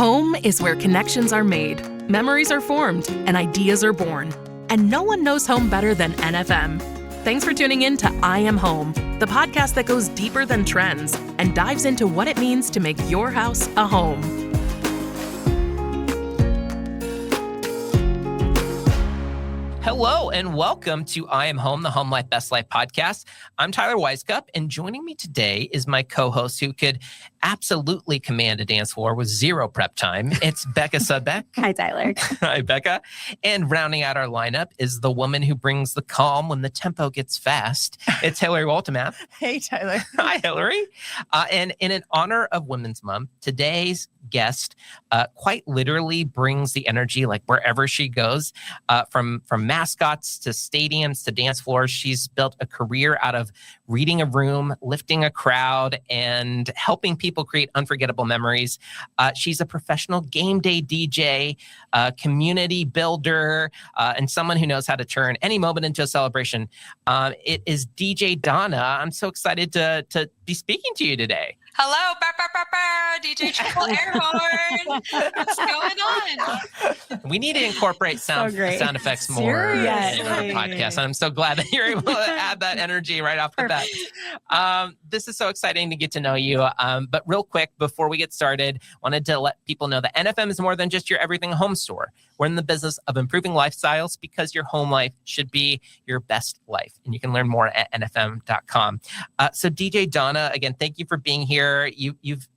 Home is where connections are made, memories are formed, and ideas are born. And no one knows home better than NFM. Thanks for tuning in to I Am Home, the podcast that goes deeper than trends and dives into what it means to make your house a home. Hello and welcome to I Am Home, the Home Life Best Life podcast. I'm Tyler Weiskup, and joining me today is my co-host who could absolutely command a dance floor with zero prep time. It's Becca Sudbeck. Hi, Tyler. Hi, Becca. And rounding out our lineup is the woman who brings the calm when the tempo gets fast. It's Hillary Waltemath. Hey, Tyler. Hi, Hillary. And in honor of Women's Month, today's guest quite literally brings the energy like wherever she goes, from mascots to stadiums to dance floors. She's built a career out of reading a room, lifting a crowd, and helping people create unforgettable memories. She's a professional game day DJ, community builder, and someone who knows how to turn any moment into a celebration. It is DJ Dawna. I'm so excited to be speaking to you today. Hello, DJ Triple Air Horn. What's going on? We need to incorporate sound effects more in our podcast. And I'm so glad that you're able to add that energy right off the bat. This is so exciting to get to know you. But real quick, before we get started, wanted to let people know that NFM is more than just your everything home store. We're in the business of improving lifestyles because your home life should be your best life. And you can learn more at nfm.com. So DJ Dawna, again, thank you for being here. You've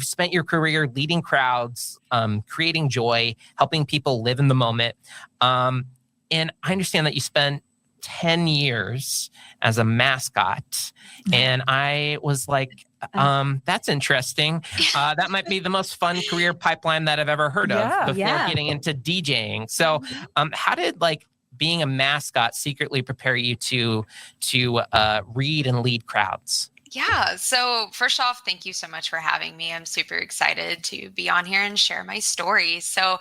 spent your career leading crowds, creating joy, helping people live in the moment. And I understand that you spent 10 years as a mascot. And I was like, that's interesting. That might be the most fun career pipeline that I've ever heard of before getting into DJing. So how did being a mascot secretly prepare you to read and lead crowds? Yeah. So first off, thank you so much for having me. I'm super excited to be on here and share my story. So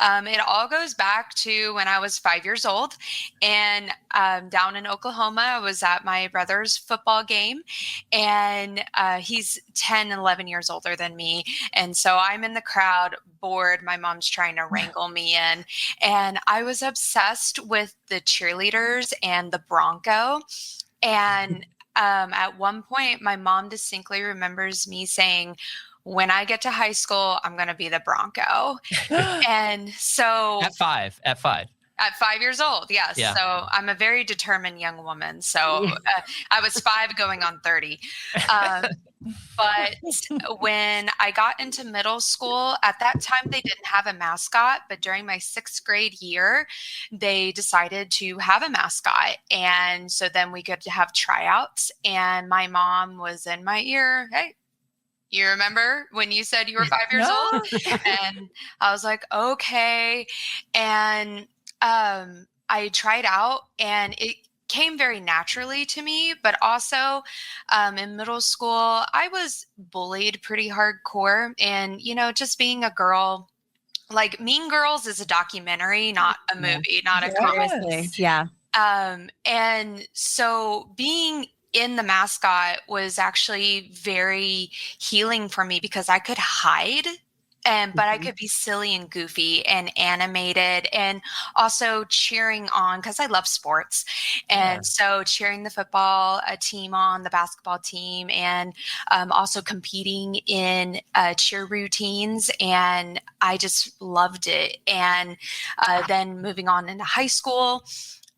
it all goes back to when I was 5 years old and down in Oklahoma, I was at my brother's football game and he's 10, 11 years older than me. And so I'm in the crowd, bored. My mom's trying to wrangle me in. And I was obsessed with the cheerleaders and the Bronco. And at one point, my mom distinctly remembers me saying, when I get to high school, I'm going to be the Bronco. And so At five. At 5 years old, yes. Yeah. So I'm a very determined young woman. So I was 5 going on 30. But when I got into middle school, at that time, they didn't have a mascot. But during my 6th grade year, they decided to have a mascot. And so then we could have tryouts. And my mom was in my ear, hey, you remember when you said you were 5 years old? And I was like, okay. And I tried out and it came very naturally to me, but also in middle school, I was bullied pretty hardcore. And, just being a girl, like Mean Girls is a documentary, not a movie, not a comic. Yeah. And so being in the mascot was actually very healing for me because I could hide. But I could be silly and goofy and animated and also cheering on because I love sports. And so cheering the football team on, the basketball team, and also competing in cheer routines. And I just loved it. And then moving on into high school,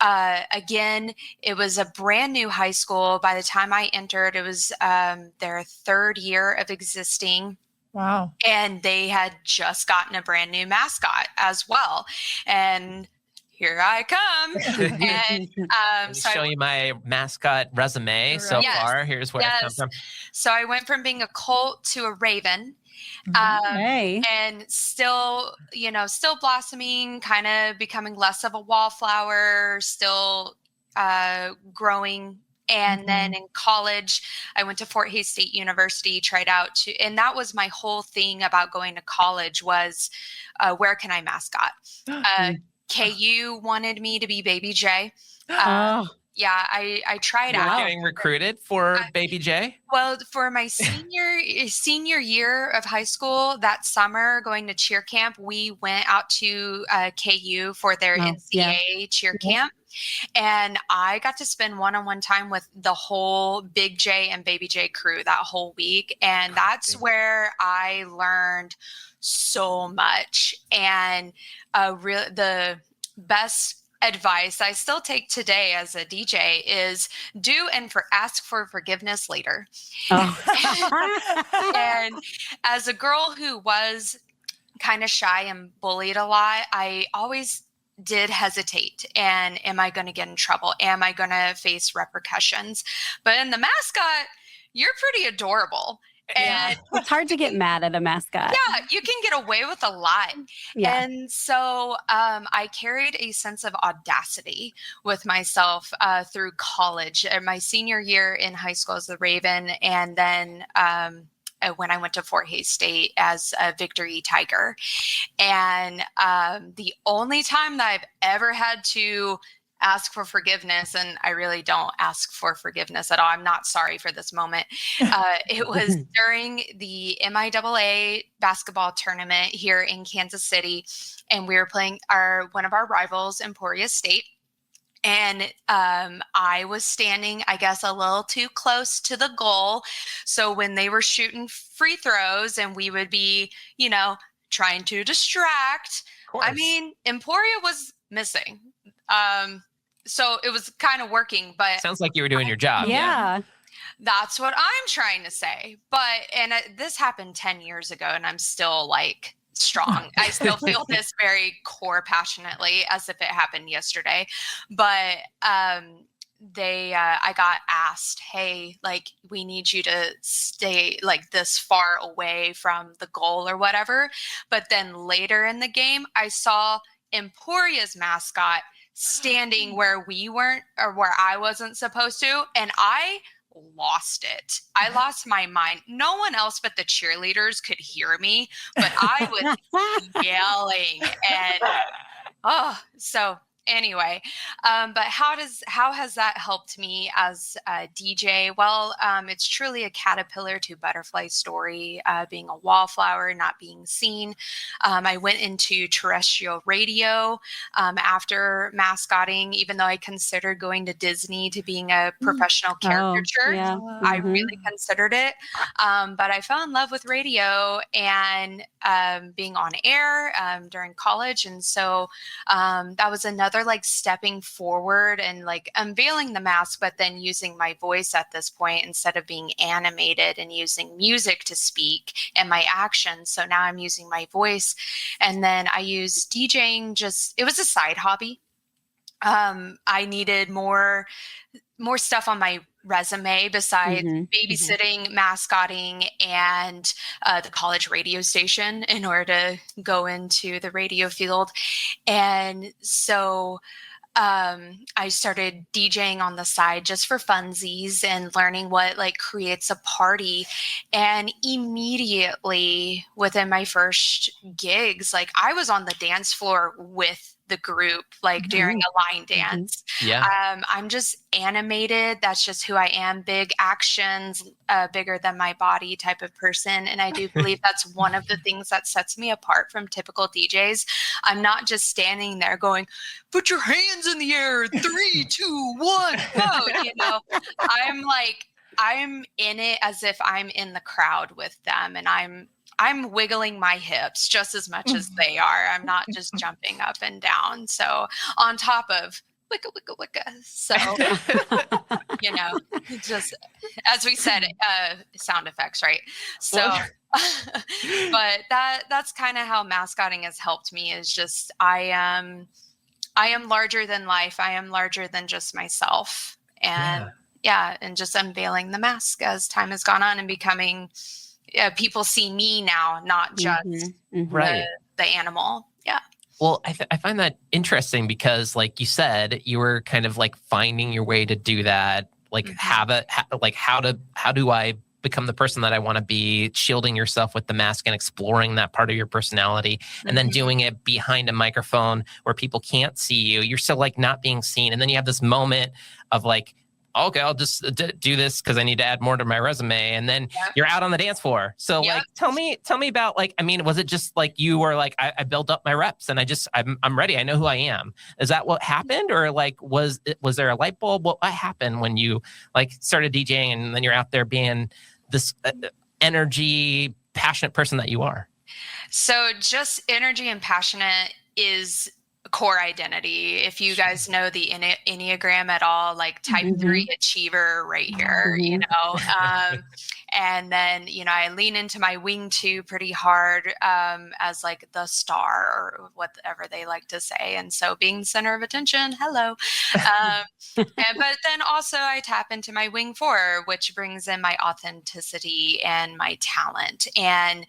again, it was a brand new high school. By the time I entered, it was their 3rd year of existing. Wow. And they had just gotten a brand new mascot as well. And here I come. And so show you my mascot resume so far. Here's where I come from. So I went from being a colt to a raven. And still blossoming, kind of becoming less of a wallflower, still growing. And then in college, I went to Fort Hays State University, tried out and that was my whole thing about going to college was, where can I mascot? KU wanted me to be Baby J. Yeah, I tried You're out. getting recruited for Baby J? Well, for my senior year of high school, that summer going to cheer camp, we went out to KU for their NCAA cheer camp. And I got to spend one-on-one time with the whole Big J and Baby J crew that whole week. And that's where I learned so much. And the best advice I still take today as a DJ is ask for forgiveness later. Oh. And as a girl who was kind of shy and bullied a lot, I always did hesitate. And am I going to get in trouble? Am I going to face repercussions? But in the mascot, you're pretty adorable. And it's hard to get mad at a mascot. Yeah, you can get away with a lot. Yeah. And so I carried a sense of audacity with myself through college. My senior year in high school as the Raven, and then when I went to Fort Hays State as a Victory Tiger. And the only time that I've ever had to ask for forgiveness, and I really don't ask for forgiveness at all. I'm not sorry for this moment. It was during the MIAA basketball tournament here in Kansas City, and we were playing one of our rivals, Emporia State. And I was standing, I guess, a little too close to the goal. So when they were shooting free throws and we would be, trying to distract, I mean, Emporia was missing. So it was kind of working, but sounds like you were doing your job. Yeah. That's what I'm trying to say. But this happened 10 years ago, and I'm still like strong. I still feel this very core passionately as if it happened yesterday. But I got asked, hey, like, we need you to stay like this far away from the goal or whatever. But then later in the game, I saw Emporia's mascot standing where we weren't, or where I wasn't supposed to. And I lost it. I lost my mind. No one else but the cheerleaders could hear me, but I was yelling. And so anyway, but how has that helped me as a DJ? Well, it's truly a caterpillar to butterfly story, being a wallflower, not being seen. I went into terrestrial radio after mascotting, even though I considered going to Disney to being a professional caricature. Yeah. I really considered it. But I fell in love with radio and being on air during college. And so that was another like stepping forward and like unveiling the mask, but then using my voice at this point instead of being animated and using music to speak and my actions. So now I'm using my voice. And then I use DJing, it was a side hobby. I needed more stuff on my resume besides babysitting, mascotting, and the college radio station in order to go into the radio field. And so I started DJing on the side just for funsies and learning what like creates a party. And immediately within my first gigs, like I was on the dance floor with the group, like during a line dance. Yeah. I'm just animated. That's just who I am. Big actions, bigger than my body type of person. And I do believe that's one of the things that sets me apart from typical DJs. I'm not just standing there going, put your hands in the air, 3, 2, 1, go. I'm in it as if I'm in the crowd with them, and I'm wiggling my hips just as much as they are. I'm not just jumping up and down. So on top of wicka, wicka, wicka. So, just as we said, sound effects, right? So, but that's kind of how mascotting has helped me, is just, I am larger than life. I am larger than just myself. And and just unveiling the mask as time has gone on and becoming, people see me now, not just the animal. Yeah. Well, I find that interesting because, like you said, you were kind of like finding your way to do that. Like, how do I become the person that I want to be, shielding yourself with the mask and exploring that part of your personality, and then doing it behind a microphone where people can't see you. You're still like not being seen. And then you have this moment of like, okay, I'll just do this because I need to add more to my resume. And then you're out on the dance floor. So like, tell me about like, I mean, was it just like you were like, I built up my reps and I'm ready. I know who I am. Is that what happened? Or like, was there a light bulb? What happened when you like started DJing and then you're out there being this energy, passionate person that you are? So just energy and passionate is core identity. If you guys know the Enneagram at all, like type 3 achiever right here, you know, and then, you know, I lean into my wing 2 pretty hard as like the star or whatever they like to say. And so being center of attention, hello. But then also I tap into my wing 4, which brings in my authenticity and my talent. And,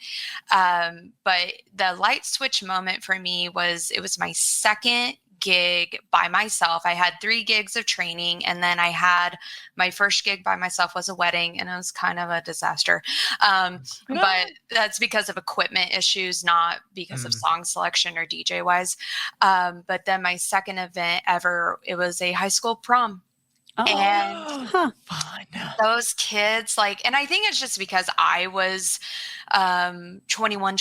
but the light switch moment for me was, it was my second gig by myself. I had 3 gigs of training, and then I had my first gig by myself was a wedding, and it was kind of a disaster. But that's because of equipment issues, not because of song selection or DJ wise. But then my second event ever, it was a high school prom. And fun. Those kids, like, and I think it's just because I was 21,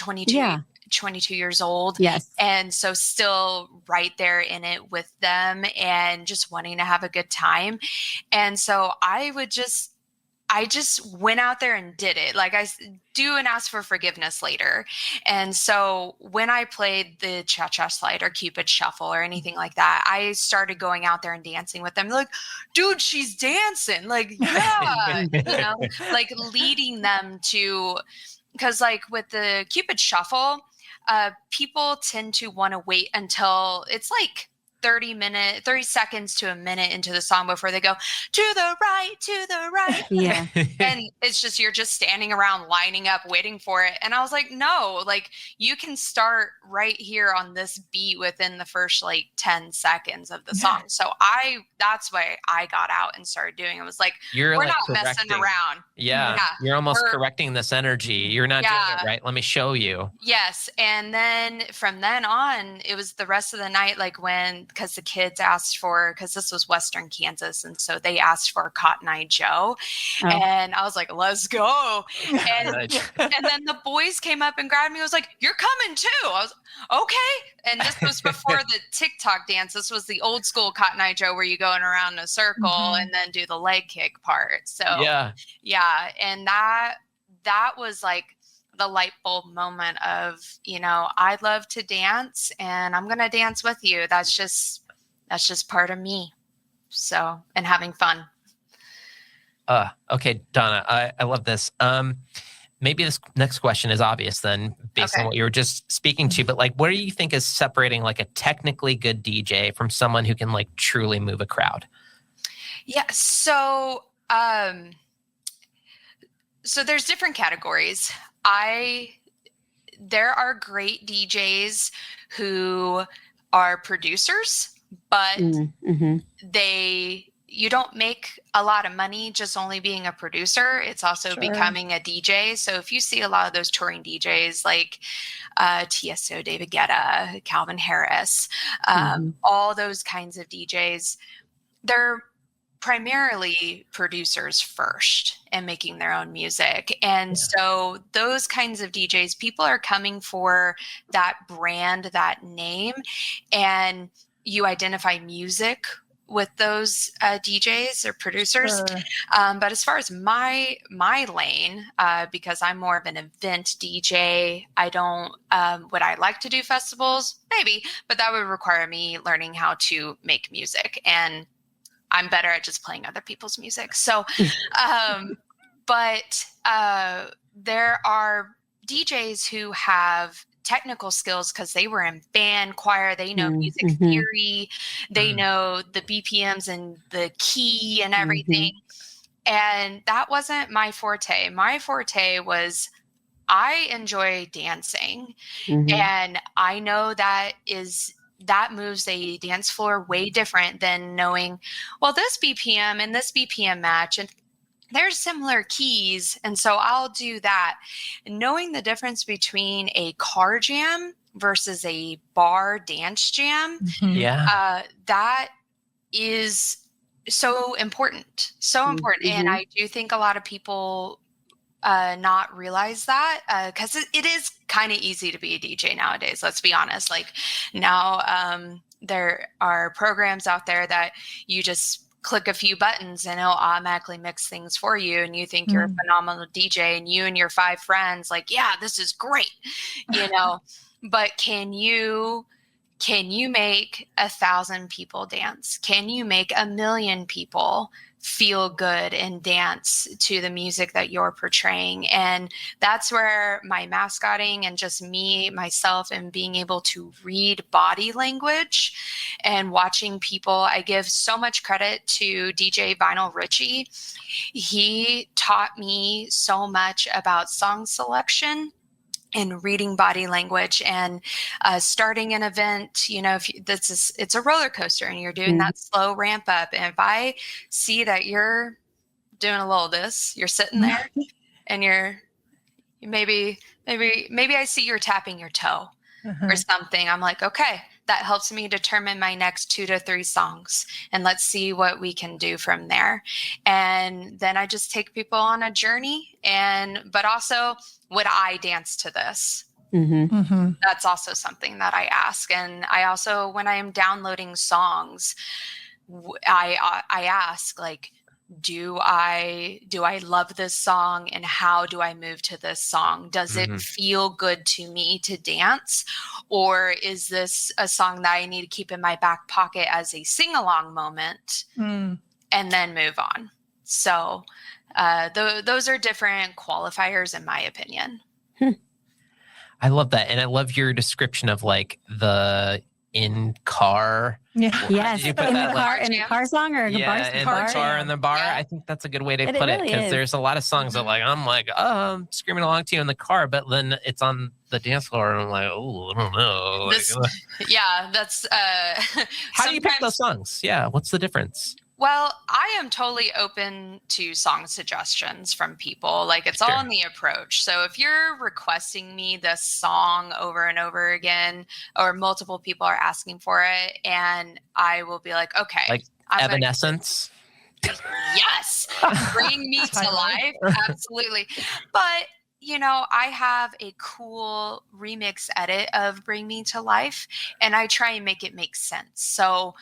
22 years old. Yes. And so still right there in it with them and just wanting to have a good time. And so I just went out there and did it. Like I do and ask for forgiveness later. And so when I played the cha-cha slide or Cupid shuffle or anything like that, I started going out there and dancing with them. Like, dude, she's dancing. Like, yeah, you know, like leading them to, because like with the Cupid shuffle, people tend to want to wait until it's like 30 seconds to a minute into the song before they go to the right. Yeah. And it's just, you're just standing around lining up, waiting for it. And I was like, no, like you can start right here on this beat within the first like 10 seconds of the song. So that's why I got out and started doing it. It was like, we're like not messing around. Yeah. You're almost correcting this energy. You're not doing it right. Let me show you. Yes. And then from then on, it was the rest of the night, like because the kids asked for, because this was Western Kansas. And so they asked for Cotton Eye Joe. Oh. And I was like, let's go. And, and then the boys came up and grabbed me. I was like, you're coming too. I was okay. And this was before the TikTok dance. This was the old school Cotton Eye Joe where you go in around in a circle and then do the leg kick part. So yeah. And that was like the light bulb moment of, you know, I love to dance and I'm going to dance with you. That's just part of me. So, and having fun. Okay, Dawna, I love this. Maybe this next question is obvious then, based on what you were just speaking to, but like, what do you think is separating like a technically good DJ from someone who can like truly move a crowd? Yeah. So there's different categories. There are great DJs who are producers, but you don't make a lot of money just only being a producer. It's also becoming a DJ. So if you see a lot of those touring DJs like TSO, David Guetta, Calvin Harris, all those kinds of DJs, they're primarily producers first and making their own music. And so those kinds of DJs, people are coming for that brand, that name, and you identify music with those DJs or producers. But as far as my lane, because I'm more of an event DJ, I don't, would I like to do festivals? Maybe, but that would require me learning how to make music, and I'm better at just playing other people's music. So, but there are DJs who have technical skills because they were in band, choir, they know music theory, they know the BPMs and the key and everything. And that wasn't my forte. My forte was, I enjoy dancing. And I know that moves a dance floor way different than knowing, well, this BPM and this BPM match. And there's similar keys. And so I'll do that. Knowing the difference between a car jam versus a bar dance jam, that is so important. So important. And I do think a lot of people not realize that because it is kind of easy to be a DJ nowadays. Let's be honest. Like now there are programs out there that you just click a few buttons and it'll automatically mix things for you. And you think you're a phenomenal DJ, and you and your 5 friends like, yeah, this is great, you know, but can you make 1,000 people dance? Can you make 1,000,000 people feel good and dance to the music that you're portraying? And that's where my mascotting and just me, myself, and being able to read body language and watching people, I give so much credit to DJ Vinyl Richie. He taught me so much about song selection and reading body language and starting an event. You know, if it's a roller coaster and you're doing that slow ramp up. And if I see that you're doing a little this, you're sitting there and maybe I see you're tapping your toe or something. I'm like, okay, that helps me determine my next 2 to 3 songs. And let's see what we can do from there. And then I just take people on a journey. But also, would I dance to this? That's also something that I ask. And I also, when I am downloading songs, I ask, like, do I love this song, and how do I move to this song? Does it feel good to me to dance, or is this a song that I need to keep in my back pocket as a sing-along moment and then move on? So those are different qualifiers in my opinion. I love that. And I love your description of like the in-car. Yes. In the car song or in the bar? In the car and the bar. Yeah. I think that's a good way to put it, because there's a lot of songs that like, I'm like, oh, I'm screaming along to you in the car, but then it's on the dance floor and I'm like, oh, I don't know. That's how do you pick those songs? Yeah. What's the difference? Well, I am totally open to song suggestions from people. Like, it's all in the approach. So if you're requesting me this song over and over again, or multiple people are asking for it, and I will be like, okay. Like Evanescence? Yes. Bring me to life. Absolutely. But, you know, I have a cool remix edit of Bring Me to Life, and I try and make it make sense. So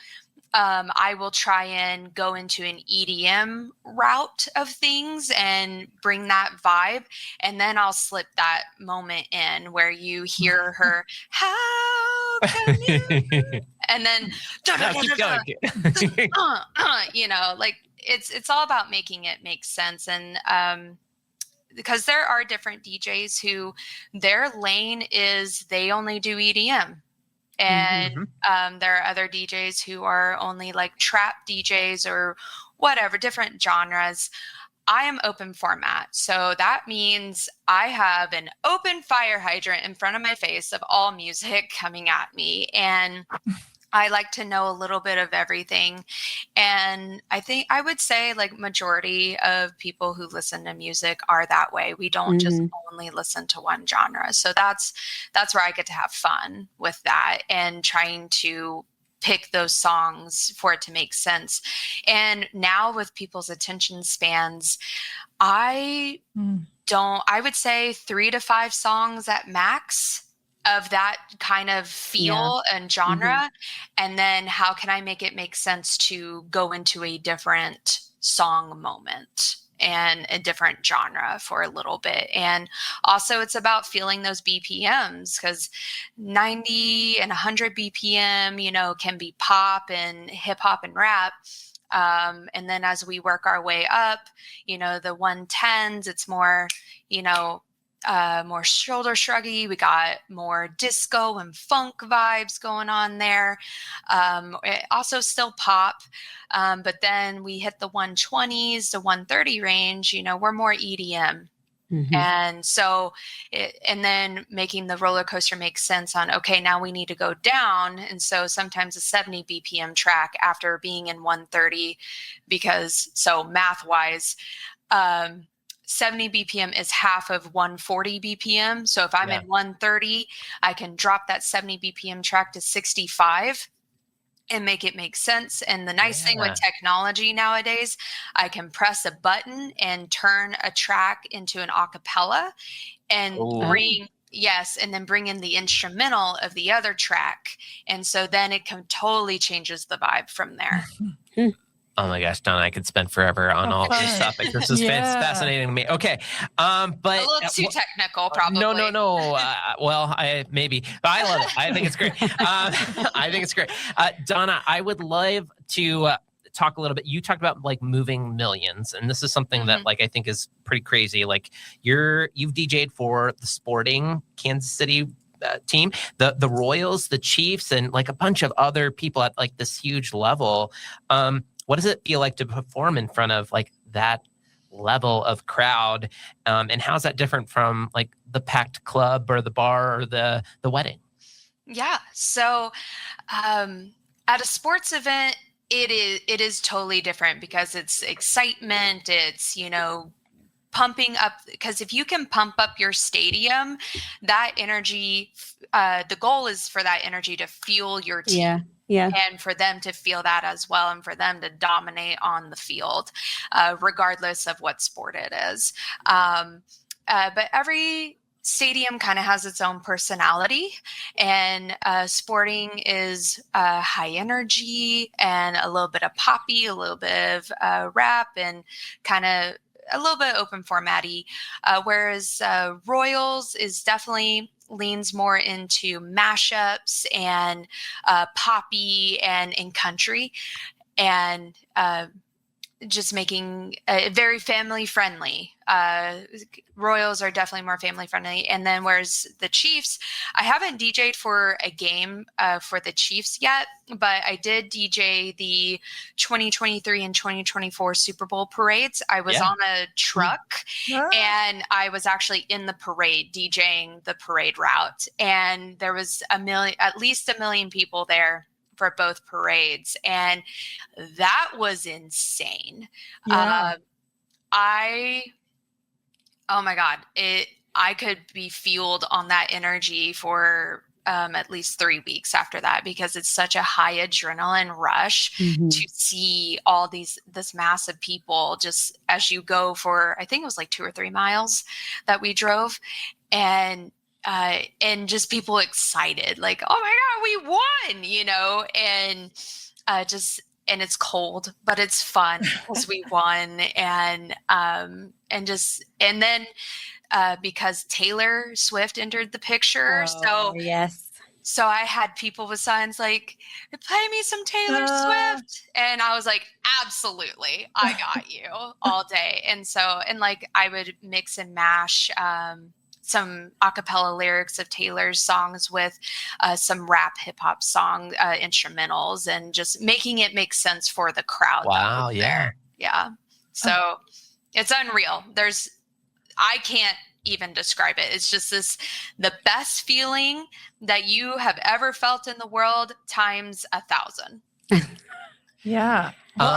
I will try and go into an EDM route of things and bring that vibe. And then I'll slip that moment in where you hear her, how can you? And then, you know, like it's all about making it make sense. And because there are different DJs who their lane is they only do EDM. And there are other DJs who are only like trap DJs or whatever, different genres. I am open format. So that means I have an open fire hydrant in front of my face of all music coming at me. And I like to know a little bit of everything. And I think I would say like majority of people who listen to music are that way. We don't just only listen to one genre. So that's where I get to have fun with that and trying to pick those songs for it to make sense. And now with people's attention spans, I would say 3 to 5 songs at max of that kind of feel and genre. And then how can I make it make sense to go into a different song moment and a different genre for a little bit. And also it's about feeling those BPMs, because 90 and 100 BPM, you know, can be pop and hip hop and rap. And then as we work our way up, you know, the 110s, it's more, you know, more shoulder shruggy. We got more disco and funk vibes going on there. Also still pop. But then we hit the 120s to 130 range, you know, we're more EDM. And so, and then making the roller coaster make sense on, okay, now we need to go down. And so sometimes a 70 BPM track after being in 130, because so math wise, 70 BPM is half of 140 BPM. So if I'm in 130, I can drop that 70 BPM track to 65 and make it make sense. And the nice thing with technology nowadays, I can press a button and turn a track into an acapella and bring in the instrumental of the other track. And so then it changes the vibe from there. Oh my gosh, Dawna, I could spend forever on all this topic. This is fascinating to me. Okay. But a little too technical, probably. No. Well, I love it. I think it's great. Dawna, I would love to talk a little bit. You talked about like moving millions, and this is something that like I think is pretty crazy. Like you've DJ'd for the Sporting Kansas City team, the Royals, the Chiefs, and like a bunch of other people at like this huge level. What does it feel like to perform in front of like that level of crowd? And how's that different from like the packed club or the bar or the wedding? Yeah. So at a sports event, it is totally different because it's excitement. It's, pumping up, because if you can pump up your stadium, that energy, the goal is for that energy to fuel your team. Yeah. And for them to feel that as well, and for them to dominate on the field, regardless of what sport it is. But every stadium kind of has its own personality, and Sporting is high energy and a little bit of poppy, a little bit of rap, and kind of a little bit open formatty, whereas Royals is definitely leans more into mashups and poppy and in country, and just making very family friendly. Royals are definitely more family friendly. And then whereas the Chiefs, I haven't DJ'd for a game for the Chiefs yet, but I did DJ the 2023 and 2024 Super Bowl parades. I was on a truck and I was actually in the parade DJing the parade route. And there was at least a million people there for both parades. And that was insane. Oh my God, I could be fueled on that energy for at least 3 weeks after that, because it's such a high adrenaline rush to see all this mass of people just as you go for, I think it was like 2 or 3 miles that we drove, and just people excited, like, oh my God, we won, and it's cold, but it's fun because we won. And then because Taylor Swift entered the picture. So I had people with signs like, play me some Taylor Swift. And I was like, absolutely, I got you all day. And like I would mix and mash some acapella lyrics of Taylor's songs with some rap hip hop song instrumentals, and just making it make sense for the crowd. Wow. Yeah. Yeah. So it's unreal. I can't even describe it. It's just the best feeling that you have ever felt in the world times 1,000. Yeah. Well,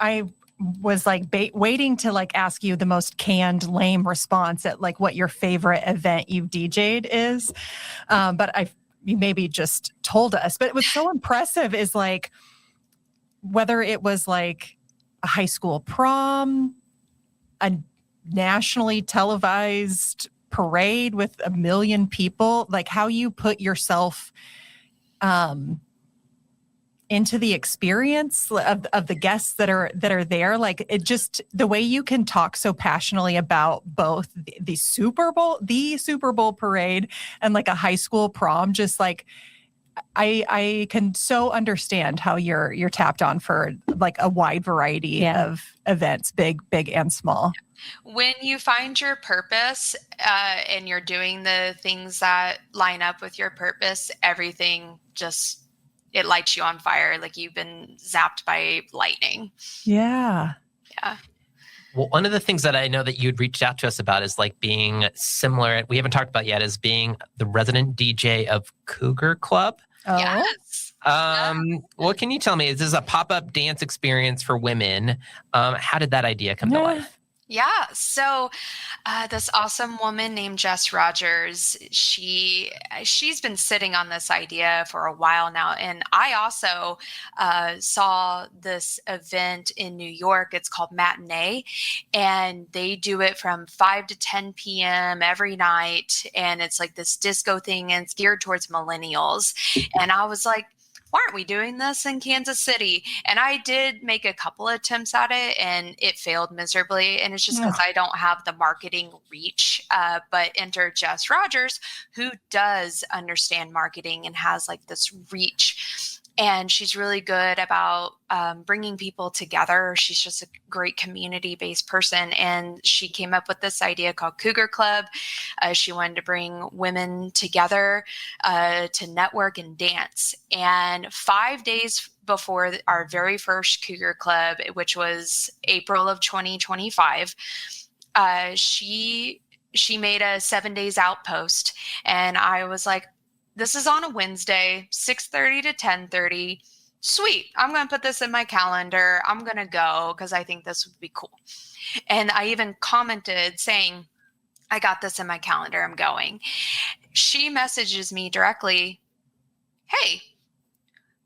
I was like waiting to like ask you the most canned, lame response at like what your favorite event you've DJ'd is. But you maybe just told us, but what's so impressive is like, whether it was like a high school prom, a nationally televised parade with 1 million people, like how you put yourself, into the experience of the guests that are there. Like it just, the way you can talk so passionately about both the Super Bowl parade and like a high school prom, just like I can so understand how you're tapped on for like a wide variety of events, big and small. When you find your purpose and you're doing the things that line up with your purpose, everything just, it lights you on fire, like you've been zapped by lightning. Yeah. Yeah. Well, one of the things that I know that you'd reached out to us about is like being similar, we haven't talked about yet, is being the resident DJ of Cougar Club. Oh. Yes. What can you tell me? Is this a pop-up dance experience for women? How did that idea come to life? Yeah. So this awesome woman named Jess Rogers, she's been sitting on this idea for a while now. And I also saw this event in New York. It's called Matinee, and they do it from 5 to 10 p.m. every night. And it's like this disco thing, and it's geared towards millennials. And I was like, why aren't we doing this in Kansas City? And I did make a couple attempts at it, and it failed miserably. And it's just because I don't have the marketing reach. But enter Jess Rogers, who does understand marketing and has like this reach. And she's really good about bringing people together. She's just a great community-based person. And she came up with this idea called Cougar Club. She wanted to bring women together to network and dance. And 5 days before our very first Cougar Club, which was April of 2025, she made a 7 days out post. And I was like, this is on a Wednesday, 6:30 to 10:30. Sweet. I'm going to put this in my calendar. I'm going to go because I think this would be cool. And I even commented saying, I got this in my calendar. I'm going. She messages me directly, hey,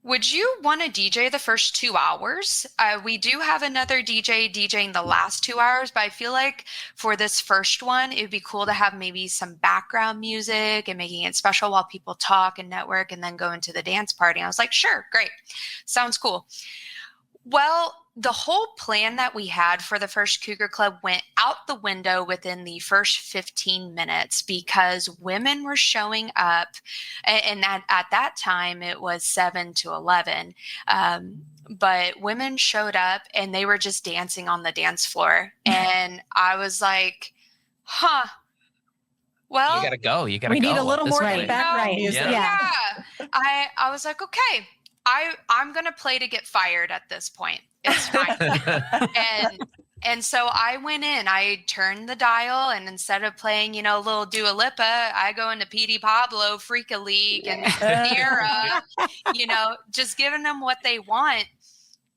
would you want to DJ the first 2 hours? We do have another DJ DJing the last 2 hours, but I feel like for this first one, it would be cool to have maybe some background music and making it special while people talk and network and then go into the dance party. And I was like, sure, great. Sounds cool. Well, the whole plan that we had for the first Cougar Club went out the window within the first 15 minutes because women were showing up, and at that time it was 7 to 11. But women showed up and they were just dancing on the dance floor. And I was like, well, you gotta go. We need a little more background music. Yeah. I was like, okay, I'm going to play to get fired at this point. It's fine. And so I went in, I turned the dial, and instead of playing, a little Dua Lipa, I go into P.D. Pablo, Freaka League, and Sierra, just giving them what they want.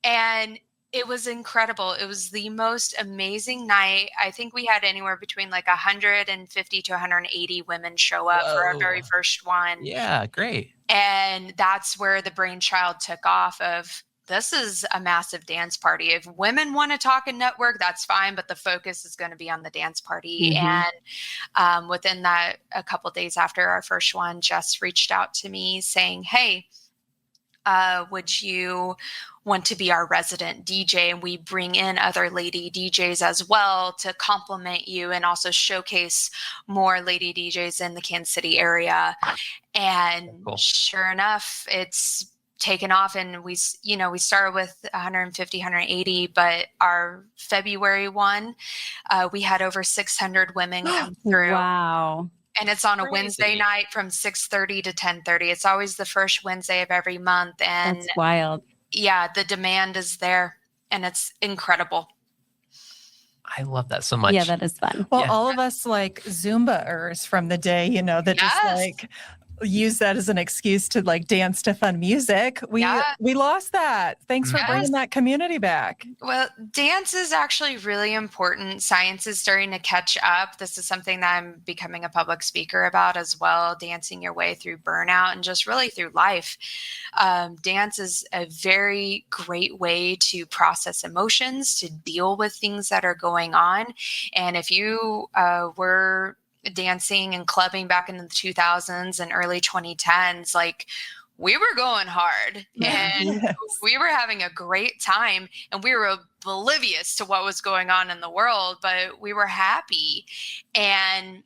And it was incredible. It was the most amazing night. I think we had anywhere between like 150 to 180 women show up for our very first one. Yeah, great. And that's where the brainchild took off of, this is a massive dance party. If women want to talk and network, that's fine, but the focus is going to be on the dance party. And within that, a couple of days after our first one, Jess reached out to me saying, hey, would you want to be our resident DJ? And we bring in other lady DJs as well to complement you and also showcase more lady DJs in the Kansas City area. And Sure enough, it's taken off, and we started with 150, 180, but our February one, we had over 600 women come through. Wow. And it's on a Wednesday night from 6:30 to 10:30. It's always the first Wednesday of every month. And that's wild. Yeah, the demand is there, and it's incredible. I love that so much. Yeah, that is fun. Well, all of us like Zumba-ers from the day, that just like use that as an excuse to like dance to fun music. We lost that. Thanks for bringing that community back. Well, dance is actually really important. Science is starting to catch up. This is something that I'm becoming a public speaker about as well, dancing your way through burnout and just really through life. Dance is a very great way to process emotions, to deal with things that are going on. And if you were dancing and clubbing back in the 2000s and early 2010s, like, we were going hard and we were having a great time, and we were oblivious to what was going on in the world, but we were happy. And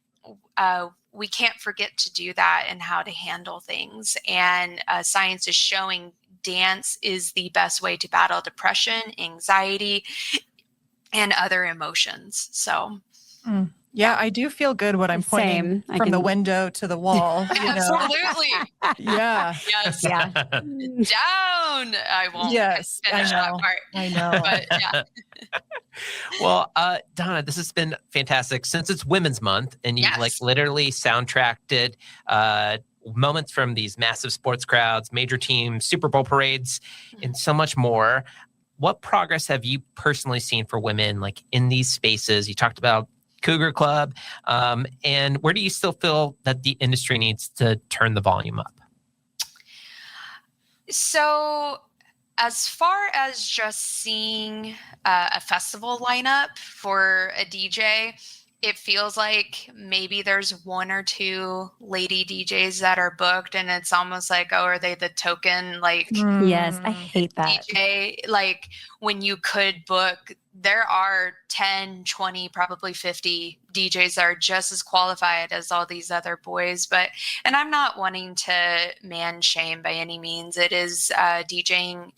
we can't forget to do that and how to handle things. And science is showing dance is the best way to battle depression, anxiety, and other emotions. So yeah, I do feel good when I'm pointing from the window to the wall. Absolutely. Yeah. Yes. Yeah. Down. I won't finish that part. I know. But yeah. Well, Dawna, this has been fantastic. Since it's Women's Month and you've like literally soundtracked it moments from these massive sports crowds, major teams, Super Bowl parades, and so much more. What progress have you personally seen for women like in these spaces? You talked about Cougar Club, and where do you still feel that the industry needs to turn the volume up? So as far as just seeing a festival lineup for a DJ, it feels like maybe there's one or two lady DJs that are booked, and it's almost like, oh, are they the token like yes, I hate that DJ? Like when you could book, there are 10, 20, probably 50 DJs that are just as qualified as all these other boys. And I'm not wanting to man shame by any means. It is DJing,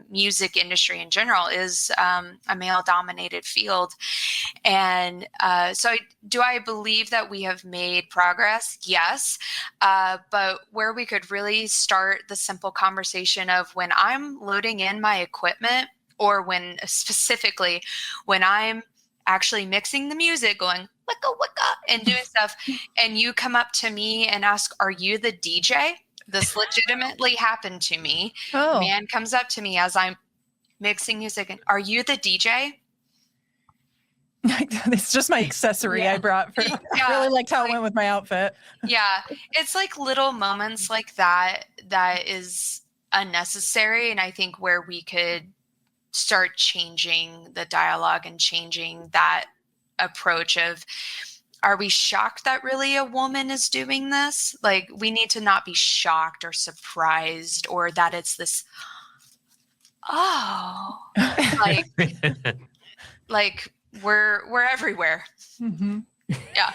music industry in general is a male dominated field. And do I believe that we have made progress? Yes. But where we could really start the simple conversation of when I'm loading in my equipment, or when specifically when I'm actually mixing the music, going wicka wicka and doing stuff, and you come up to me and ask, "Are you the DJ?" This legitimately happened to me. Oh. Man comes up to me as I'm mixing music and, "Are you the DJ?" It's just my accessory I brought. I really liked how it went with my outfit. Yeah, it's like little moments like that is unnecessary, and I think where we could start changing the dialogue and changing that approach of, are we shocked that really a woman is doing this? Like, we need to not be shocked or surprised, or that it's this, oh, like we're everywhere. Mm-hmm. Yeah.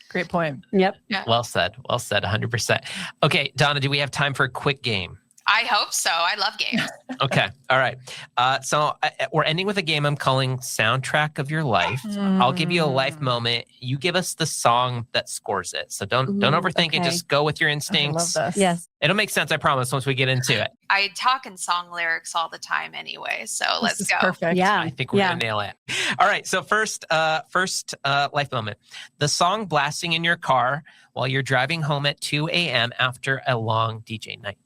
Great point. Yep. Yeah. Well said. 100%. Okay, Dawna, do we have time for a quick game? I hope so. I love games. Okay. All right. So we're ending with a game I'm calling Soundtrack of Your Life. I'll give you a life moment. You give us the song that scores it. So don't overthink it. Just go with your instincts. I love this. Yes. It'll make sense, I promise, once we get into it. I talk in song lyrics all the time anyway, so let's go. Perfect. Yeah. I think we're going to nail it. All right. So first life moment. The song blasting in your car while you're driving home at 2 a.m. after a long DJ night.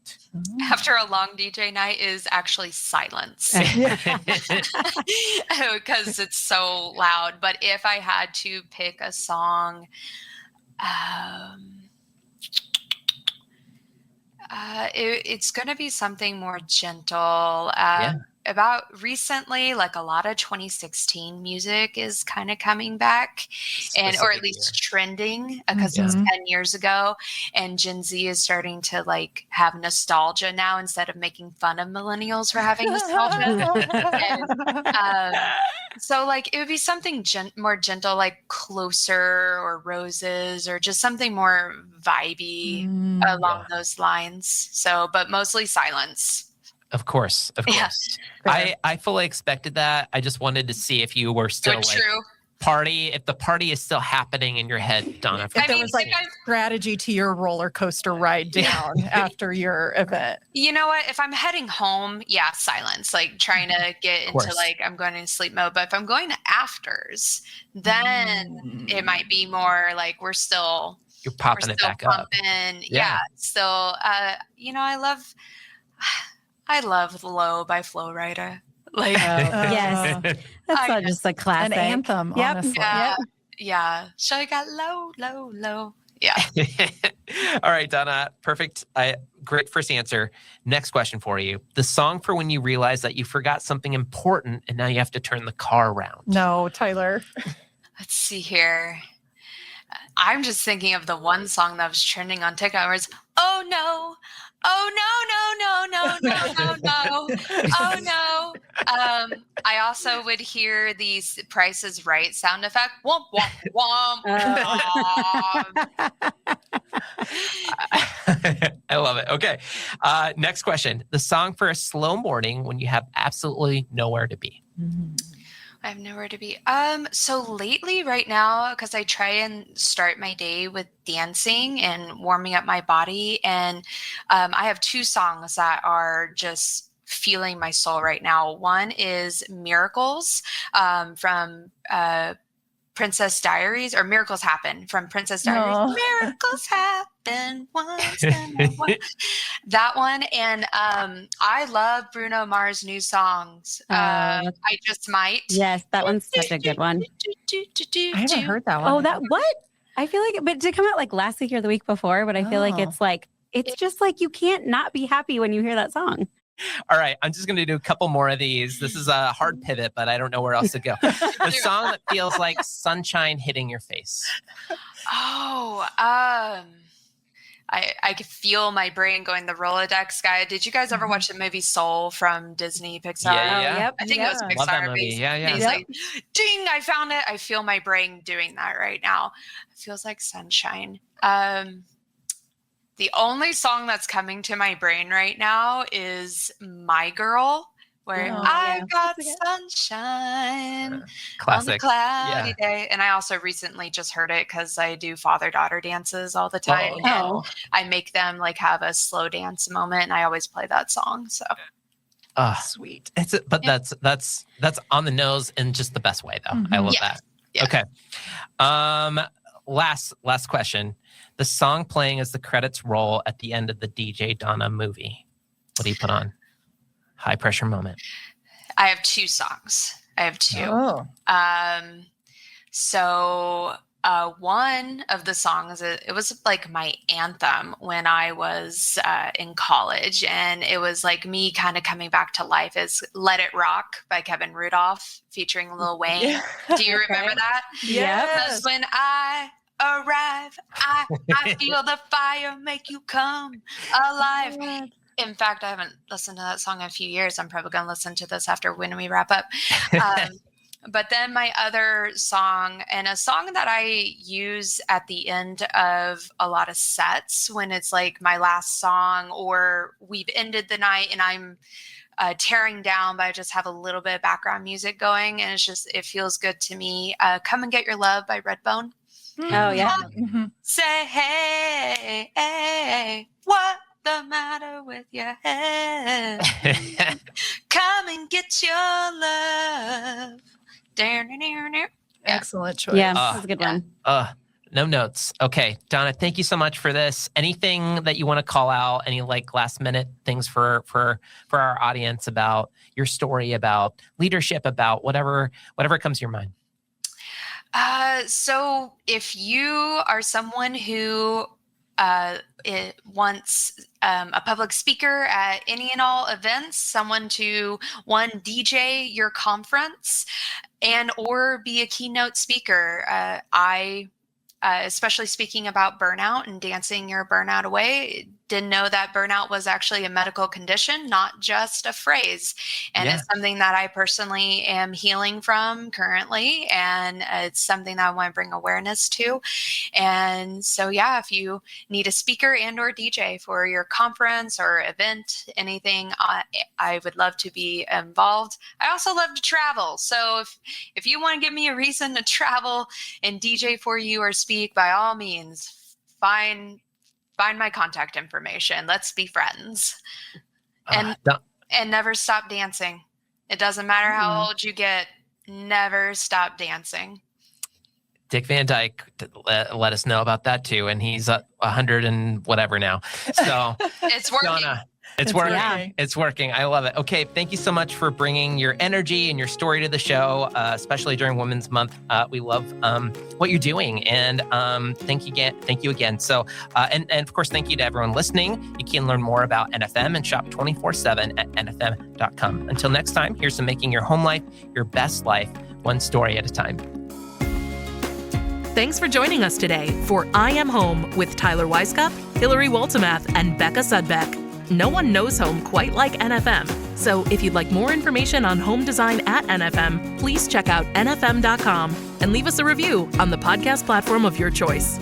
After a long DJ night is actually silence. Because it's so loud. But if I had to pick a song, it's going to be something more gentle. About recently, like a lot of 2016 music is kind of coming back, or at least trending, because it was 10 years ago, and Gen Z is starting to like have nostalgia now instead of making fun of millennials for having nostalgia. So like it would be something more gentle, like Closer or Roses, or just something more vibey along those lines. So, but mostly silence. Of course. Yeah. I fully expected that. I just wanted to see if you were still if the party is still happening in your head, Dawna. If there was like strategy to your roller coaster ride down after your event. You know what? If I'm heading home, silence, like trying to get into like I'm going into sleep mode. But if I'm going to afters, then it might be more like you're popping it back up. Yeah. Still, I love Low by Flo Rida. Like, yes, that's not just a classic. An anthem, honestly. Yeah. Shall I got low, low, low. Yeah. All right, Dawna. Perfect. Great first answer. Next question for you. The song for when you realize that you forgot something important and now you have to turn the car around. No, Tyler. Let's see here. I'm just thinking of the one song that was trending on TikTok where it's, oh no, oh no. Oh no. I also would hear the Price is Right sound effect. Womp, womp, womp. I love it. Okay. Next question. The song for a slow morning when you have absolutely nowhere to be. I have nowhere to be. So lately right now, because I try and start my day with dancing and warming up my body. And I have two songs that are just feeling my soul right now. One is Miracles from Princess Diaries, or Miracles Happen from Princess Diaries. Miracles happen been once. That one. And I love Bruno Mars' new songs. I Just Might. Yes, that one's such a good one. I haven't heard that one. Oh, that what? I feel like, but did it come out like last week or the week before? But I feel like it's just like you can't not be happy when you hear that song. All right, I'm just going to do a couple more of these. This is a hard pivot, but I don't know where else to go. The song that feels like sunshine hitting your face. Oh, I could feel my brain going the Rolodex guy. Did you guys ever watch the movie Soul from Disney Pixar? Yeah. Yep. I think it was Pixar. Love that movie. Yeah. He's like, ding, I found it. I feel my brain doing that right now. It feels like sunshine. The only song that's coming to my brain right now is My Girl, where I got sunshine Classic. on a cloudy day. And I also recently just heard it because I do father-daughter dances all the time. And I make them like have a slow dance moment, and I always play that song. So sweet. That's on the nose in just the best way, though. I love that. Yeah. Okay. Last question. The song playing as the credits roll at the end of the DJ Dawna movie. What do you put on? High pressure moment. I have two songs. So one of the songs, it was like my anthem when I was in college, and it was like me kind of coming back to life, is Let It Rock by Kevin Rudolph featuring Lil Wayne. Yeah. Do you remember that? Yes. When I arrive, I feel the fire make you come alive. In fact, I haven't listened to that song in a few years. I'm probably going to listen to this after when we wrap up. But then my other song, and a song that I use at the end of a lot of sets when it's like my last song, or we've ended the night and I'm tearing down, but I just have a little bit of background music going, and it feels good to me. Come and Get Your Love by Redbone. Oh, yeah. Say, hey, what the matter with your head? Come and get your love. Excellent choice. Yeah, that's a good one. No notes. Okay, Dawna, thank you so much for this. Anything that you want to call out? Any like last minute things for our audience about your story, about leadership, about whatever comes to your mind? So if you are someone who wants a public speaker at any and all events, someone to DJ your conference and or be a keynote speaker, I especially speaking about burnout and dancing your burnout away, didn't know that burnout was actually a medical condition, not just a phrase. And it's something that I personally am healing from currently. And it's something that I want to bring awareness to. And so, if you need a speaker and or DJ for your conference or event, anything, I would love to be involved. I also love to travel. So if you want to give me a reason to travel and DJ for you or speak, by all means, find my contact information. Let's be friends. And never stop dancing. It doesn't matter how old you get. Never stop dancing. Dick Van Dyke let us know about that too. And he's 100 and whatever now. So it's working. Dawna, it's working. Yeah. It's working. I love it. Okay. Thank you so much for bringing your energy and your story to the show, especially during Women's Month. We love what you're doing. And thank you again. So, and of course, thank you to everyone listening. You can learn more about NFM and shop 24/7 at nfm.com. Until next time, here's to making your home life your best life, one story at a time. Thanks for joining us today for I Am Home with Tyler Weisskopf, Hillary Waltemath, and Becca Sudbeck. No one knows home quite like NFM. So if you'd like more information on home design at NFM, please check out nfm.com and leave us a review on the podcast platform of your choice.